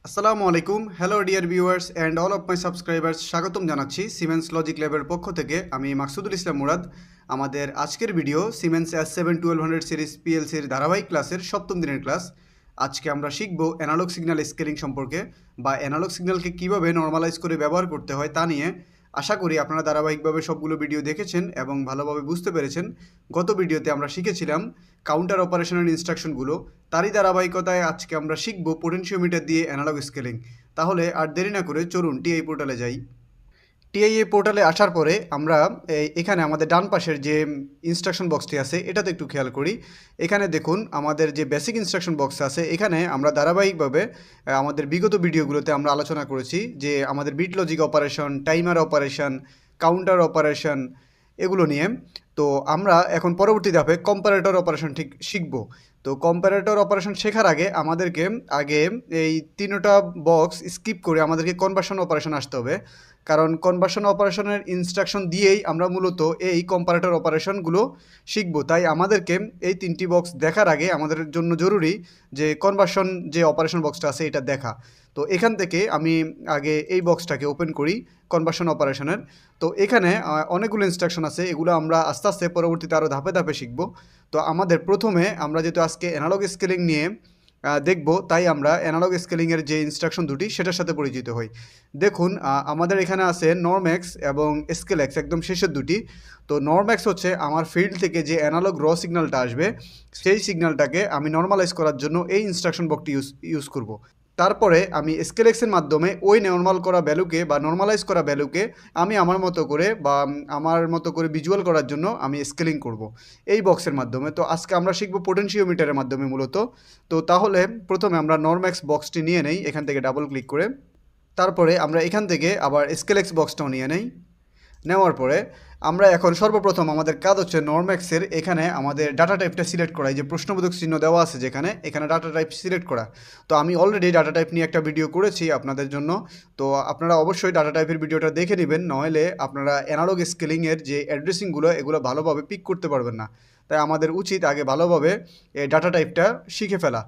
আসসালামু আলাইকুম, hello dear viewers and all of my subscribers. স্বাগতম জানাচ্ছি সিমেন্স লজিক ল্যাবের পক্ষ থেকে। আমি মাকসুদুল ইসলাম মুরাদ। আমাদের আজকের ভিডিও সিমেন্স S7-1200 সিরিজ পিএলসির ধারাবাহিক ক্লাসের সপ্তম দিনের ক্লাস। আজকে আমরা শিখব অ্যানালগ সিগন্যাল স্কেলিং সম্পর্কে, বা অ্যানালগ সিগন্যালকে কীভাবে নর্মালাইজ করে ব্যবহার করতে হয় তা নিয়ে। আশা করি আপনারা ধারাবাহিকভাবে সবগুলো ভিডিও দেখেছেন এবং ভালোভাবে বুঝতে পেরেছেন। গত ভিডিওতে আমরা শিখেছিলাম কাউন্টার অপারেশনের ইনস্ট্রাকশনগুলো। তারই ধারাবাহিকতায় আজকে আমরা শিখব পোটেনশিওমিটার দিয়ে অ্যানালগ স্কেলিং। তাহলে আর দেরি না করে চলুন টিআই পোর্টালে যাই। টিআইএ পোর্টালে আসার পরে আমরা এখানে আমাদের ডান পাশের যে ইনস্ট্রাকশন বক্সটি আছে এটাতে একটু খেয়াল করি। এখানে দেখুন আমাদের যে বেসিক ইনস্ট্রাকশন বক্স আছে, এখানে আমরা ধারাবাহিকভাবে আমাদের বিগত ভিডিওগুলোতে আমরা আলোচনা করেছি যে আমাদের bit logic operation, timer operation, counter operation এগুলো নিয়ে। তো আমরা এখন পরবর্তী ধাপে কম্পারেটর অপারেশন ঠিক শিখব। তো কম্পারেটর অপারেশন শেখার আগে আমাদেরকে এই তিনটা বক্স স্কিপ করে আমাদেরকে কনভার্সন অপারেশন আসতে হবে, কারণ কনভার্সন অপারেশনের ইনস্ট্রাকশন দিয়েই আমরা মূলত এই কম্পারেটর অপারেশনগুলো শিখব। তাই আমাদেরকে এই তিনটি বক্স দেখার আগে আমাদের জন্য জরুরি যে কনভার্সন যে অপারেশন বক্সটা আছে এটা দেখা। তো এখান থেকে আমি আগে এই বক্সটাকে ওপেন করি কনভার্সন অপারেশনের। তো এখানে অনেকগুলো ইনস্ট্রাকশন আছে, এগুলো আমরা আস্তে আস্তে পরবর্তীতে আরও ধাপে ধাপে শিখব। তো আমাদের প্রথমে আমরা যেহেতু আজকে অ্যানালগ স্কেলিং নিয়ে দেখব, তাই আমরা অ্যানালগ স্কেলিংয়ের যে ইনস্ট্রাকশন দুটি সেটার সাথে পরিচিত হই। দেখুন আমাদের এখানে আছে নরম্যাক্স এবং স্কেলএক্স, একদম শেষের দুটি। তো নরম্যাক্স হচ্ছে আমার ফিল্ড থেকে যে অ্যানালগ র সিগন্যালটা আসবে সেই সিগন্যালটাকে আমি নর্মালাইজ করার জন্য এই ইনস্ট্রাকশন বক্সটি ইউজ করব। তারপরে আমি স্কেলএক্সের মাধ্যমে ওই নর্মাল করা ভ্যালুকে বা নর্মালাইজ করা ভ্যালুকে আমি আমার মতো করে ভিজুয়াল করার জন্য আমি স্কেলিং করব এই বক্সের মাধ্যমে। তো আজকে আমরা শিখব পোটেনশিওমিটারের মাধ্যমে মূলত। তো তাহলে প্রথমে আমরা নরম্যাক্স বক্সটি নিয়ে নেই এখান থেকে ডাবল ক্লিক করে। তারপরে আমরা এখান থেকে আবার স্কেলএক্স বক্সটাও নিয়ে নেই। নেওয়ার পরে আমরা এখন সর্বপ্রথম আমাদের কাজ হচ্ছে নরম্যাক্সের এখানে আমাদের ডাটা টাইপটা সিলেক্ট করা। এই যে প্রশ্নবোধক চিহ্ন দেওয়া আছে যেখানে, এখানে ডাটা টাইপ সিলেক্ট করা। তো আমি অলরেডি ডাটা টাইপ নিয়ে একটা ভিডিও করেছি আপনাদের জন্য। তো আপনারা অবশ্যই ডাটা টাইপের ভিডিওটা দেখে নেবেন, নইলে আপনারা অ্যানালগ স্কেলিংয়ের যে অ্যাড্রেসিংগুলো এগুলো ভালোভাবে পিক করতে পারবেন না। তাই আমাদের উচিত আগে ভালোভাবে এই ডাটা টাইপটা শিখে ফেলা।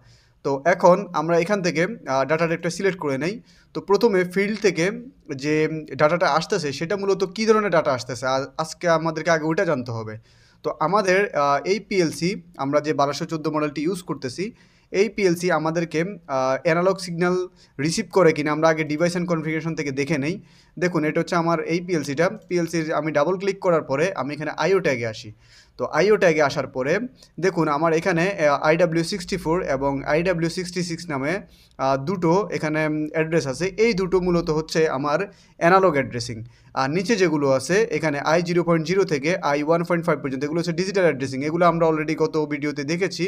তো এখন আমরা এখান থেকে ডাটা টাইপটা সিলেক্ট করে নেই। তো প্রথমে ফিল্ড থেকে যে ডাটাটা আসতেছে সেটা মূলত কী ধরনের ডাটা আসতেছে আজকে আমাদেরকে আগে ওইটা জানতে হবে। তো আমাদের এই পিএলসি আমরা যে 1214 মডেলটি ইউজ করতেছি, এই পিএলসি আমাদেরকে অ্যানালগ সিগন্যাল রিসিভ করে কিনা আমরা আগে ডিভাইস অ্যান্ড কনফিগারেশন থেকে দেখে নেই। দেখুন এটা হচ্ছে আমার এই পিএলসির আমি ডাবল ক্লিক করার পরে আমি এখানে আইও ট্যাগে আসি। তো আইও ট্যাগে আসার পরে দেখুন আমার এখানে IW64 এবং IW66 নামে দুটো এখানে অ্যাড্রেস আছে। এই দুটো মূলত হচ্ছে আমার অ্যানালগ অ্যাড্রেসিং। আর নিচে যেগুলো আছে এখানে I0.0 থেকে I1.5 পর্যন্ত এগুলো হচ্ছে ডিজিটাল অ্যাড্রেসিং। এগুলো আমরা অলরেডি গত ভিডিওতে দেখেছি।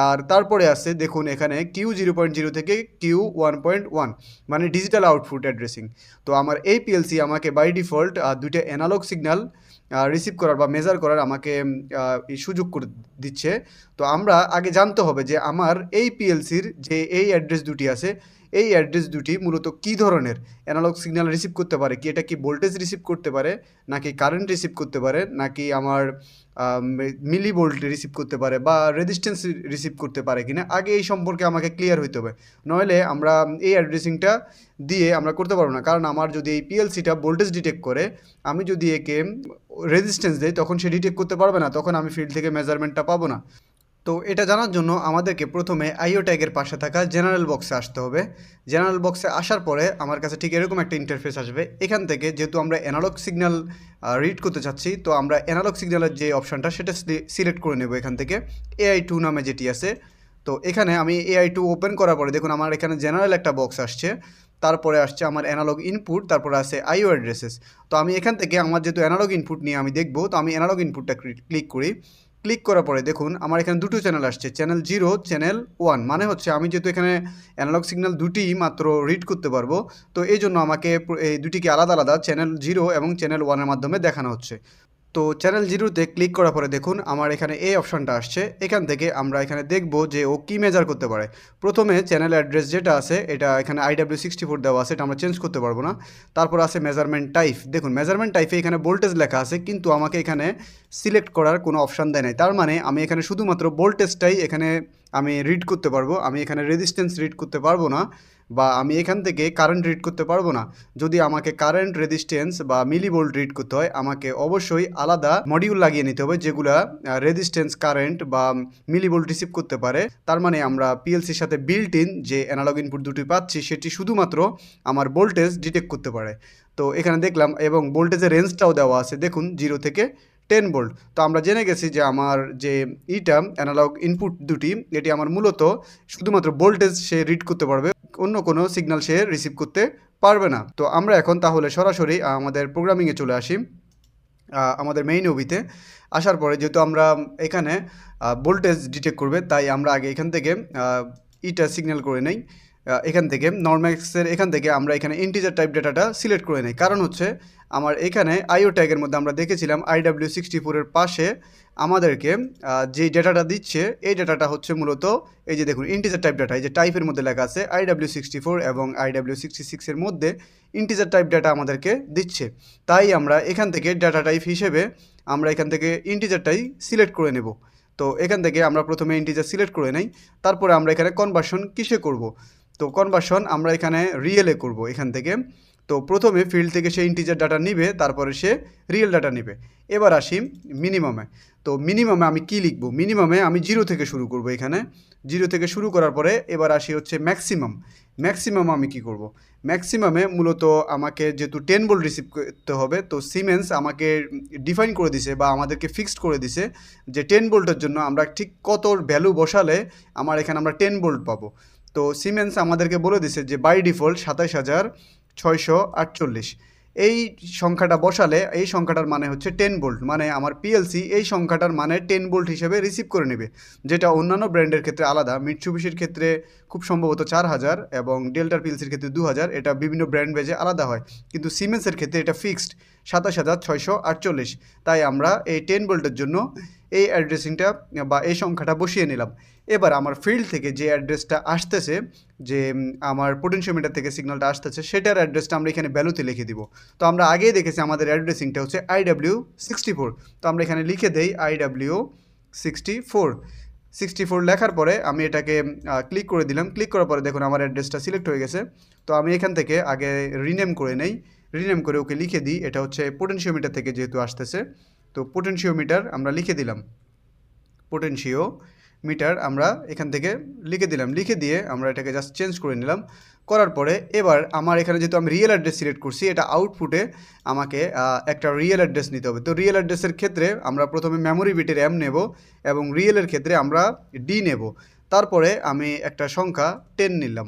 আর তারপরে আছে দেখুন এখানে Q0.0 থেকে Q1.1, মানে ডিজিটাল আউটপুট অ্যাড্রেসিং। তো আমার এই পিএলসি আমাকে বাই ডিফল্ট দুইটা অ্যানালগ সিগন্যাল রিসিভ করার বা মেজার করার আমাকে এই সুযোগ করে দিচ্ছে। তো আমরা আগে জানতে হবে যে আমার এই পিএলসির যে এই অ্যাড্রেস দুটি আছে, এই অ্যাড্রেস দুটি মূলত কী ধরনের অ্যানালগ সিগন্যাল রিসিভ করতে পারে। কি এটা কি ভোল্টেজ রিসিভ করতে পারে, নাকি কারেন্ট রিসিভ করতে পারে, নাকি আমার মিলি ভোল্ট রিসিভ করতে পারে, বা রেজিস্ট্যান্স রিসিভ করতে পারে কিনা, আগে এই সম্পর্কে আমাকে ক্লিয়ার হইতে হবে। নইলে আমরা এই অ্যাড্রেসিংটা দিয়ে আমরা করতে পারবো না। কারণ আমার যদি এই পিএলসিটা ভোল্টেজ ডিটেক্ট করে, আমি যদি একে রেজিস্ট্যান্স দেই তখন সে ডিটেক্ট করতে পারবে না, তখন আমি ফিল্ড থেকে মেজারমেন্টটা পাবো না। তো এটা জানার জন্য আমাদেরকে প্রথমে আইও ট্যাগের পাশে থাকা জেনারেল বক্সে আসতে হবে। জেনারেল বক্সে আসার পরে আমার কাছে ঠিক এরকম একটা ইন্টারফেস আসবে। এখান থেকে যেহেতু আমরা অ্যানালগ সিগন্যাল রিড করতে চাচ্ছি, তো আমরা অ্যানালগ সিগন্যালের যে অপশানটা সেটা সিলেক্ট করে নেব এখান থেকে। AI2 নামে যেটি আছে, তো এখানে আমি AI2 ওপেন করার পরে দেখুন আমার এখানে জেনারেল একটা বক্স আসছে। তারপরে আসছে আমার অ্যানালগ ইনপুট, তারপরে আছে আইও অ্যাড্রেসেস। তো আমি এখান থেকে আমার যেহেতু অ্যানালগ ইনপুট নিয়ে আমি দেখব, তো আমি অ্যানালগ ইনপুটটা ক্লিক করি। ক্লিক করার পরে দেখুন আমার এখানে দুটো চ্যানেল আসছে, চ্যানেল 0, চ্যানেল 1। মানে হচ্ছে আমি যেহেতু এখানে অ্যানালগ সিগন্যাল দুটি মাত্র রিড করতে পারবো, তো এই জন্য আমাকে এই দুটিকে আলাদা আলাদা চ্যানেল 0 এবং চ্যানেল 1-এর মাধ্যমে দেখানো হচ্ছে। তো চ্যানেল 0-তে ক্লিক করার পরে দেখুন আমার এখানে এই অপশানটা আসছে। এখান থেকে আমরা এখানে দেখব যে ও কী মেজার করতে পারে। প্রথমে চ্যানেল অ্যাড্রেস যেটা আছে এটা এখানে IW64 দেওয়া আছে, এটা আমরা চেঞ্জ করতে পারবো না। তারপর আছে মেজারমেন্ট টাইপ। দেখুন মেজারমেন্ট টাইপে এখানে ভোল্টেজ লেখা আছে, কিন্তু আমাকে এখানে সিলেক্ট করার কোনো অপশান দেয় নাই। তার মানে আমি এখানে শুধুমাত্র ভোল্টেজটাই এখানে আমি রিড করতে পারবো, আমি এখানে রেজিস্ট্যান্স রিড করতে পারবো না। বা আমি এখান থেকে কারেন্ট রিড করতে পারবো না। যদি আমাকে কারেন্ট রেজিস্ট্যান্স বা মিলিভোল্ট রিড করতে হয়, আমাকে অবশ্যই আলাদা মডিউল লাগিয়ে নিতে হবে যেগুলা রেজিস্ট্যান্স, কারেন্ট বা মিলিভোল্ট রিসিভ করতে পারে। তার মানে আমরা পিএলসির সাথে বিল্ট ইন যে অ্যানালগ ইনপুট দুটি পাচ্ছি সেটি শুধুমাত্র আমার ভোল্টেজ ডিটেক্ট করতে পারে। তো এখানে দেখলাম এবং ভোল্টেজের রেঞ্জটাও দেওয়া আছে, দেখুন 0 থেকে 10 ভোল্ট। তো আমরা জেনে গেছি যে আমার যে অ্যানালগ ইনপুট দুটি, এটি আমার মূলত শুধুমাত্র ভোল্টেজ সে রিড করতে পারবে, অন্য কোনো সিগন্যাল সে রিসিভ করতে পারবে না। তো আমরা এখন তাহলে সরাসরি আমাদের প্রোগ্রামিংয়ে চলে আসি। আমাদের মেইন ওবিতে আসার পরে যেহেতু আমরা এখানে ভোল্টেজ ডিটেক্ট করবে, তাই আমরা আগে এখান থেকে সিগন্যাল করে নেই। এখান থেকে নরম্যাক্সের এখান থেকে আমরা এখানে ইন্টিজার টাইপ ডেটাটা সিলেক্ট করে নেই। কারণ হচ্ছে আমার এখানে আইও ট্যাগের মধ্যে আমরা দেখেছিলাম IW64-এর পাশে আমাদেরকে যে ডেটাটা দিচ্ছে, এই ডেটাটা হচ্ছে মূলত এই যে দেখুন ইন্টিজার টাইপ ডেটা, এই যে টাইপের মধ্যে লেখা আছে IW64 এবং IW66-এর মধ্যে ইন্টিজার টাইপ ডেটা আমাদেরকে দিচ্ছে। তাই আমরা এখান থেকে ডেটা টাইপ হিসেবে আমরা এখান থেকে ইন্টিজারটাই সিলেক্ট করে নেব। তো এখান থেকে আমরা প্রথমে ইন্টিজার সিলেক্ট করে নেই, তারপরে আমরা এখানে কনভার্সন কিসে করব। তো কনভার্সন আমরা এখানে রিয়েলে করব এখান থেকে। তো প্রথমে ফিল্ড থেকে সে ইন্টিজার ডাটা নিবে, তারপরে সে রিয়েল ডাটা নিবে। এবার আসি মিনিমামে। তো মিনিমামে আমি কি লিখব? মিনিমামে আমি 0 থেকে শুরু করব এখানে। 0 থেকে শুরু করার পরে এবার আসি হচ্ছে ম্যাক্সিমাম। ম্যাক্সিমাম আমি কি করব? ম্যাক্সিমামে মূলত আমাকে যেহেতু 10 ভোল্ট রিসিভ করতে হবে, তো সিমেন্স আমাকে ডিফাইন করে দিছে বা আমাদেরকে ফিক্সড করে দিছে যে 10 ভোল্টের জন্য আমরা ঠিক কত ভ্যালু বসালে আমার এখানে আমরা 10 ভোল্ট পাবো। তো সিমেন্স আমাদেরকে বলে দিছে যে বাই ডিফল্ট 27,648 এই সংখ্যাটা বসালে এই সংখ্যাটার মানে হচ্ছে 10 ভোল্ট, মানে আমার পিএলসি এই সংখ্যাটার মানে 10 ভোল্ট হিসেবে রিসিভ করে নেবে। যেটা অন্যান্য ব্র্যান্ডের ক্ষেত্রে আলাদা, মিটসুবিশির ক্ষেত্রে খুব সম্ভবত 4000 এবং ডেল্টার পিএলসির ক্ষেত্রে 2000, এটা বিভিন্ন ব্র্যান্ড বেজে আলাদা হয়। কিন্তু সিমেন্সের ক্ষেত্রে এটা ফিক্সড 27,648। তাই আমরা এই 10 ভোল্টের জন্য এই অ্যাড্রেসিংটা বা এই সংখ্যাটা বসিয়ে নিলাম। এবার আমার ফিল্ড থেকে যে অ্যাড্রেসটা আসতেছে, যে আমার পোটেনশিওমিটার থেকে সিগন্যালটা আসতেছে, সেটার অ্যাড্রেসটা আমরা এখানে ভ্যালুতে লিখে দিব। তো আমরা আগেই দেখেছি আমাদের অ্যাড্রেসিংটা হচ্ছে IW64। তো আমরা এখানে লিখে দেই IW64 লেখার পরে আমি এটাকে ক্লিক করে দিলাম। ক্লিক করার পরে দেখুন আমার অ্যাড্রেসটা সিলেক্ট হয়ে গেছে। তো আমি এখান থেকে আগে রিনেম করে নেই, রিনেম করে ওকে লিখে দিই এটা হচ্ছে পোটেনশিওমিটার থেকে যেহেতু আসতেছে। তো পোটেনশিওমিটার আমরা লিখে দিলাম, পোটেনশিওমিটার আমরা এখান থেকে লিখে দিলাম। লিখে দিয়ে আমরা এটাকে জাস্ট চেঞ্জ করে নিলাম। করার পরে এবার আমার এখানে যেহেতু আমি রিয়েল অ্যাড্রেস সিলেক্ট করছি, এটা আউটপুটে আমাকে একটা রিয়েল অ্যাড্রেস নিতে হবে। তো রিয়েল অ্যাড্রেসের ক্ষেত্রে আমরা প্রথমে মেমোরি বিটের M নেব এবং রিয়েলের ক্ষেত্রে আমরা D নেব। তারপরে আমি একটা সংখ্যা 10 নিলাম।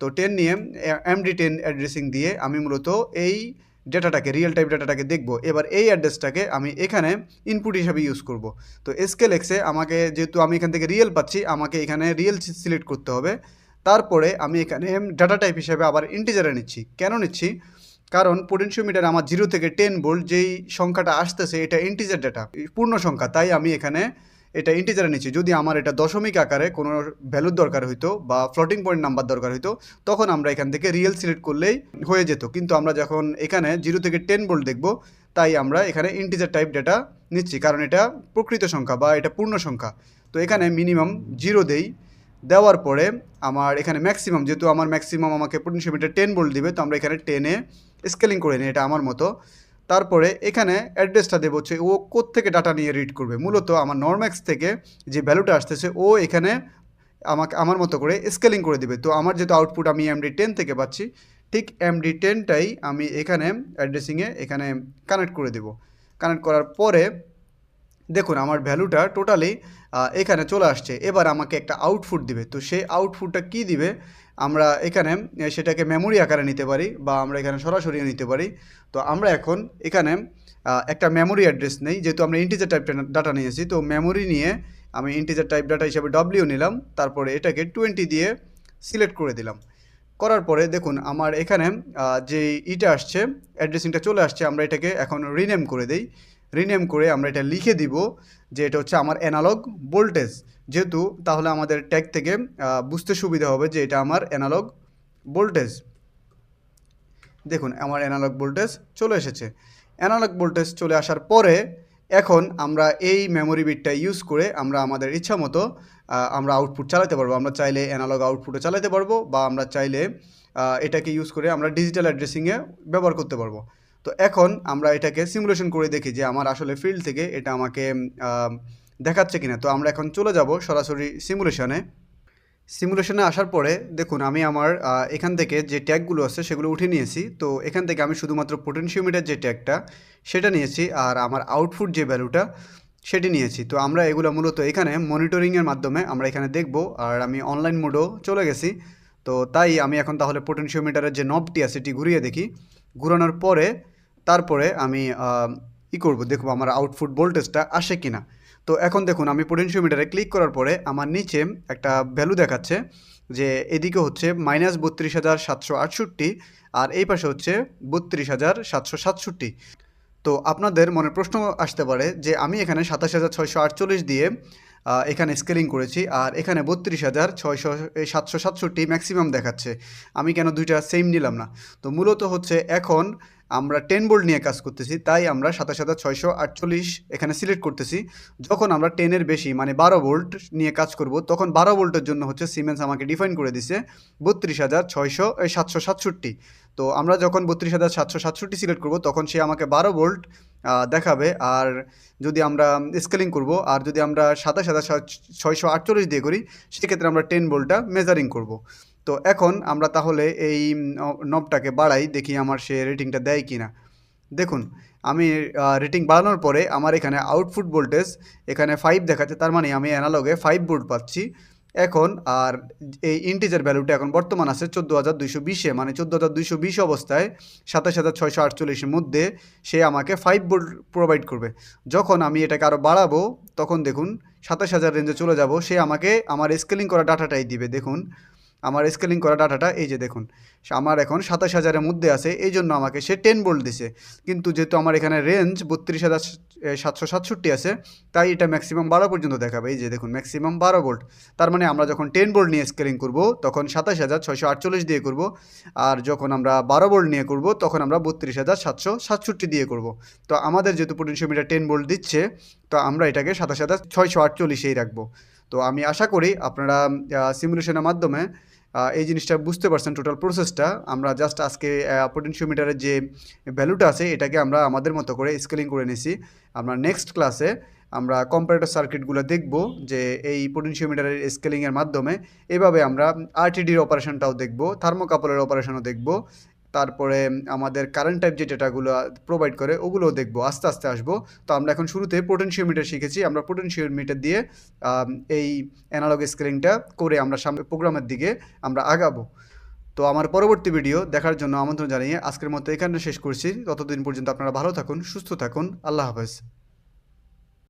তো 10 নিয়ে MD10 অ্যাড্রেসিং দিয়ে আমি মূলত এই ডেটাটাকে, রিয়েল টাইপ ডেটাটাকে দেখব। এবার এই অ্যাড্রেসটাকে আমি এখানে ইনপুট হিসাবে ইউজ করব। তো স্কেল এক্সে আমাকে যেহেতু আমি এখান থেকে রিয়েল পাচ্ছি, আমাকে এখানে রিয়েল সিলেক্ট করতে হবে। তারপরে আমি এখানে ডাটা টাইপ হিসাবে আবার ইন্টিজারে নিচ্ছি। কেন নিচ্ছি? কারণ পোটেনশিওমিটার আমার 0 থেকে 10 ভোল্ট যেই সংখ্যাটা আসতেছে এটা ইন্টিজার ডেটা, পূর্ণ সংখ্যা, তাই আমি এখানে এটা ইন্টিজারে নিচ্ছি। যদি আমার এটা দশমিক আকারে কোনো ভ্যালুর দরকার হইতো বা ফ্লোটিং পয়েন্ট নাম্বার দরকার হইতো, তখন আমরা এখান থেকে রিয়েল সিলেক্ট করলেই হয়ে যেত। কিন্তু আমরা যখন এখানে 0 থেকে 10 ভোল্ট দেখব, তাই আমরা এখানে ইন্টিজার টাইপ ডেটা নিচ্ছি, কারণ এটা প্রকৃত সংখ্যা বা এটা পূর্ণ সংখ্যা। তো এখানে মিনিমাম 0 দেই, দেওয়ার পরে আমার এখানে ম্যাক্সিমাম, যেহেতু আমার ম্যাক্সিমাম আমাকে পোটেনশিওমিটার 10 ভোল্ট দিবে, তো আমরা এখানে 10-এ স্কেলিং করে নিই, এটা আমার মতো। তারপরে এখানে অ্যাড্রেসটা দেবো হচ্ছে ও কোত্থেকে ডাটা নিয়ে রিড করবে। মূলত আমার নরম্যাক্স থেকে যে ভ্যালুটা আসতেছে ও এখানে আমার মতো করে স্কেলিং করে দিবে। তো আমার যেহেতু আউটপুট আমি MD10 থেকে পাচ্ছি, ঠিক MD10টাই আমি এখানে অ্যাড্রেসিংয়ে এখানে কানেক্ট করে দেব। কানেক্ট করার পরে দেখুন আমার ভ্যালুটা টোটালি এখানে চলে আসছে। এবার আমাকে একটা আউটপুট দিবে। তো সেই আউটপুটটা কি দিবে, আমরা এখানে সেটাকে মেমোরি আকারে নিতে পারি বা আমরা এখানে সরাসরিও নিতে পারি। তো আমরা এখন এখানে একটা মেমোরি অ্যাড্রেস নেই, যেহেতু আমরা ইন্টিজার টাইপ ডাটা নিয়েছি। তো মেমোরি নিয়ে আমি ইন্টিজার টাইপ ডাটা হিসাবে W নিলাম, তারপরে এটাকে 20 দিয়ে সিলেক্ট করে দিলাম। করার পরে দেখুন আমার এখানে যে আসছে, অ্যাড্রেসিংটা চলে আসছে। আমরা এটাকে এখন রিনেম করে দেই। রিনেম করে আমরা এটা লিখে দিব যে এটা হচ্ছে আমার অ্যানালগ ভোল্টেজ, যেহেতু তাহলে আমাদের ট্যাগ থেকে বুঝতে সুবিধা হবে যে এটা আমার অ্যানালগ ভোল্টেজ। দেখুন আমার অ্যানালগ ভোল্টেজ চলে এসেছে। অ্যানালগ ভোল্টেজ চলে আসার পরে এখন আমরা এই মেমোরি বিটটা ইউজ করে আমরা আমাদের ইচ্ছা মতো আমরা আউটপুট চালাতে পারবো। আমরা চাইলে অ্যানালগ আউটপুটও চালাতে পারবো, বা আমরা চাইলে এটাকে ইউজ করে আমরা ডিজিটাল অ্যাড্রেসিংয়ে ব্যবহার করতে পারবো। তো এখন আমরা এটাকে সিমুলেশন করে দেখি যে আমার আসলে ফিল্ড থেকে এটা আমাকে আহ, দেখাচ্ছে কিনা। তো আমরা এখন চলে যাব সরাসরি সিমুলেশনে। সিমুলেশনে আসার পরে দেখুন আমি আমার এখান থেকে যে ট্যাগগুলো আছে সেগুলো উঠে নিয়েছি। তো এখান থেকে আমি শুধুমাত্র পোটেনশিওমিটার যে ট্যাগটা সেটা নিয়েছি, আর আমার আউটপুট যে ভ্যালুটা সেটি নিয়েছি। তো আমরা এগুলো মূলত এখানে মনিটরিংয়ের মাধ্যমে আমরা এখানে দেখব, আর আমি অনলাইন মোডও চলে গেছি। তো তাই আমি এখন তাহলে পোটেনশিওমিটারের যে নবটি আছে সেটি ঘুরিয়ে দেখি। ঘুরানোর পরে তারপরে আমি করব, দেখব আমার আউটপুট ভোল্টেজটা আসে কিনা। তো এখন দেখুন আমি পোটেনশিওমিটারে ক্লিক করার পরে আমার নিচে একটা ভ্যালু দেখাচ্ছে, যে এদিকে হচ্ছে -32,768, আর এই পাশে হচ্ছে 32,767। তো আপনাদের মনে প্রশ্ন আসতে পারে যে আমি এখানে 27,648 দিয়ে এখানে স্কেলিং করেছি, আর এখানে 32,767 ম্যাক্সিমাম দেখাচ্ছে, আমি কেন দুইটা সেম নিলাম না। তো মূলত হচ্ছে এখন আমরা 10 ভোল্ট নিয়ে কাজ করতেছি, তাই আমরা 27,648 এখানে সিলেক্ট করতেছি। যখন আমরা 10-এর বেশি মানে 12 ভোল্ট নিয়ে কাজ করব, তখন 12 ভোল্টের জন্য হচ্ছে সিমেন্স আমাকে ডিফাইন করে দিছে 32,767। তো আমরা যখন 32,767 সিলেক্ট করব তখন সে আমাকে 12 ভোল্ট দেখাবে। আর যদি আমরা স্কেলিং করব, আর যদি আমরা 27,648 দিয়ে করি, সেক্ষেত্রে আমরা 10 ভোল্টটা মেজারিং করব। তো এখন আমরা তাহলে এই নবটাকে বাড়াই, দেখি আমার সে রেটিংটা দেয় কি না। দেখুন আমি রেটিং বাড়ানোর পরে আমার এখানে আউটপুট ভোল্টেজ এখানে 5 দেখাচ্ছে, তার মানে আমি অ্যানালগে 5 ভোল্ট পাচ্ছি এখন। আর এই ইন্টিজার ভ্যালুটা এখন বর্তমান আছে 14,220-এ, মানে 14,220 অবস্থায় 27,648-এর মধ্যে সে আমাকে 5 ভোল্ট প্রোভাইড করবে। যখন আমি এটাকে আরও বাড়াবো তখন দেখুন 27,000 রেঞ্জে চলে যাব, সে আমাকে আমার স্কেলিং করা ডাটাটাই দিবে। দেখুন আমার স্কেলিং করা ডাটাটা এই যে দেখুন, আমার এখন 27,000-এর মধ্যে আছে, এই জন্য আমাকে সে 10 ভোল্ট দিছে। কিন্তু যেহেতু আমার এখানে রেঞ্জ 32,767 আছে, তাই এটা ম্যাক্সিমাম 12 পর্যন্ত দেখাবে। এই যে দেখুন ম্যাক্সিমাম 12 ভোল্ট। তার মানে আমরা যখন 10 ভোল্ট নিয়ে স্কেলিং করব তখন 27,648 দিয়ে করব, আর যখন আমরা 12 ভোল্ট নিয়ে করব তখন আমরা 32,767 দিয়ে করব। তো আমাদের যেহেতু পোটেনশিওমিটার 10 ভোল্ট দিচ্ছে, তো আমরা এটাকে 27,648-এই রাখবো। তো আমি আশা করি আপনারা সিমুলেশনের মাধ্যমে এই জিনিসটা বুঝতে পারছেন, টোটাল প্রসেসটা। আমরা জাস্ট আজকে পোটেনশিওমিটারের যে ভ্যালুটা আছে এটাকে আমরা আমাদের মতো করে স্কেলিং করে নিছি। আমরা নেক্সট ক্লাসে আমরা কম্পারেটর সার্কিটগুলো দেখব, যে এই পোটেনশিওমিটারের স্কেলিংয়ের মাধ্যমে এভাবে আমরা আরটিডির অপারেশনটাও দেখব, থার্মোকাপলের অপারেশনও দেখব, তারপরে আমাদের কারেন্ট টাইপ যে ডেটাগুলো প্রোভাইড করে ওগুলোও দেখব, আস্তে আস্তে আসবো। তো আমরা এখন শুরুতে পোটেনশিওমিটার শিখেছি, আমরা পোটেনশিওমিটার দিয়ে এই অ্যানালগ স্কেলিংটা করে আমরা সামনে প্রোগ্রামের দিকে আমরা আগাবো। তো আমার পরবর্তী ভিডিও দেখার জন্য আমন্ত্রণ জানিয়ে আজকের মতো এখানে শেষ করছি। ততদিন পর্যন্ত আপনারা ভালো থাকুন, সুস্থ থাকুন, আল্লাহ হাফেজ।